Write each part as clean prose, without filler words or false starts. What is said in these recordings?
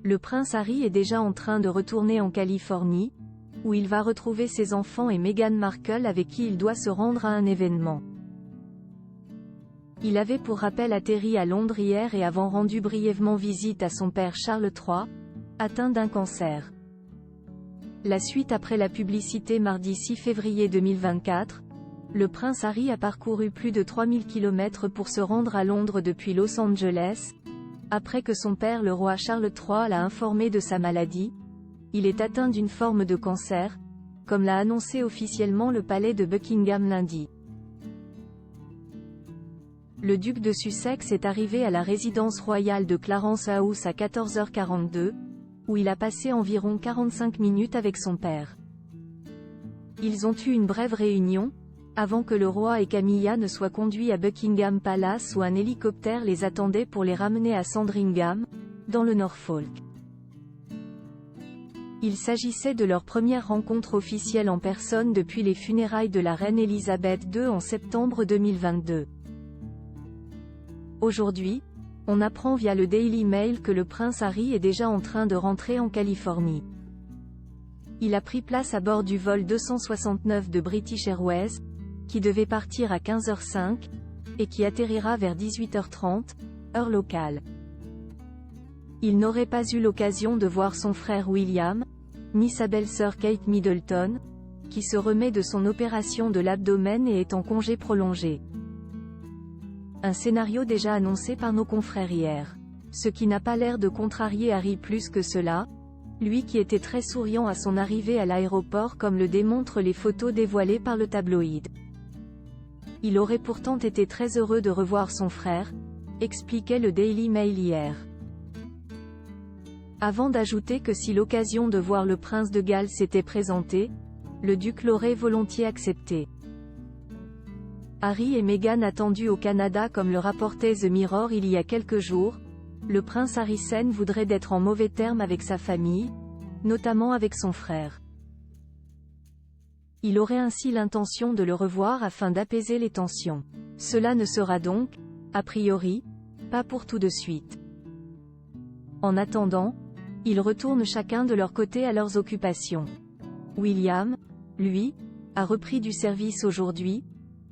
Le prince Harry est déjà en train de retourner en Californie, où il va retrouver ses enfants et Meghan Markle avec qui il doit se rendre à un événement. Il avait pour rappel atterri à Londres hier et avant rendu brièvement visite à son père Charles III, atteint d'un cancer. La suite après la publicité mardi 6 février 2024, le prince Harry a parcouru plus de 3000 km pour se rendre à Londres depuis Los Angeles, après que son père le roi Charles III l'a informé de sa maladie. Il est atteint d'une forme de cancer, comme l'a annoncé officiellement le palais de Buckingham lundi. Le duc de Sussex est arrivé à la résidence royale de Clarence House à 14h42, où il a passé environ 45 minutes avec son père. Ils ont eu une brève réunion, avant que le roi et Camilla ne soient conduits à Buckingham Palace où un hélicoptère les attendait pour les ramener à Sandringham, dans le Norfolk. Il s'agissait de leur première rencontre officielle en personne depuis les funérailles de la reine Elisabeth II en septembre 2022. Aujourd'hui, on apprend via le Daily Mail que le prince Harry est déjà en train de rentrer en Californie. Il a pris place à bord du vol 269 de British Airways, qui devait partir à 15h05, et qui atterrira vers 18h30, heure locale. Il n'aurait pas eu l'occasion de voir son frère William, ni sa belle-sœur Kate Middleton, qui se remet de son opération de l'abdomen et est en congé prolongé. Un scénario déjà annoncé par nos confrères hier. Ce qui n'a pas l'air de contrarier Harry plus que cela, lui qui était très souriant à son arrivée à l'aéroport comme le démontrent les photos dévoilées par le tabloïd. Il aurait pourtant été très heureux de revoir son frère, expliquait le Daily Mail hier. Avant d'ajouter que si l'occasion de voir le prince de Galles s'était présentée, le duc l'aurait volontiers accepté. Harry et Meghan attendus au Canada comme le rapportait The Mirror il y a quelques jours, le prince Harrison voudrait d'être en mauvais termes avec sa famille, notamment avec son frère. Il aurait ainsi l'intention de le revoir afin d'apaiser les tensions. Cela ne sera donc, a priori, pas pour tout de suite. En attendant, ils retournent chacun de leur côté à leurs occupations. William, lui, a repris du service aujourd'hui,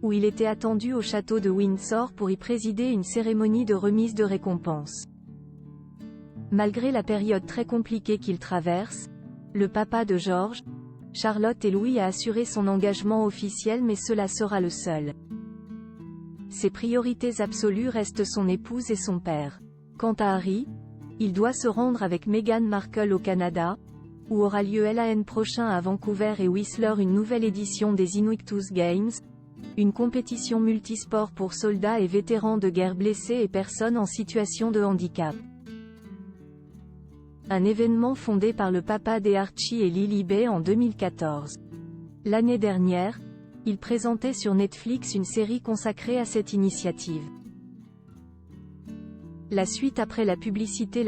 où il était attendu au château de Windsor pour y présider une cérémonie de remise de récompense. Malgré la période très compliquée qu'il traverse, le papa de George, Charlotte et Louis a assuré son engagement officiel mais cela sera le seul. Ses priorités absolues restent son épouse et son père. Quant à Harry, il doit se rendre avec Meghan Markle au Canada, où aura lieu l'an prochain à Vancouver et Whistler une nouvelle édition des Invictus Games, une compétition multisport pour soldats et vétérans de guerre blessés et personnes en situation de handicap. Un événement fondé par le papa d'Archie et Lily Bay en 2014. L'année dernière, il présentait sur Netflix une série consacrée à cette initiative. La suite après la publicité.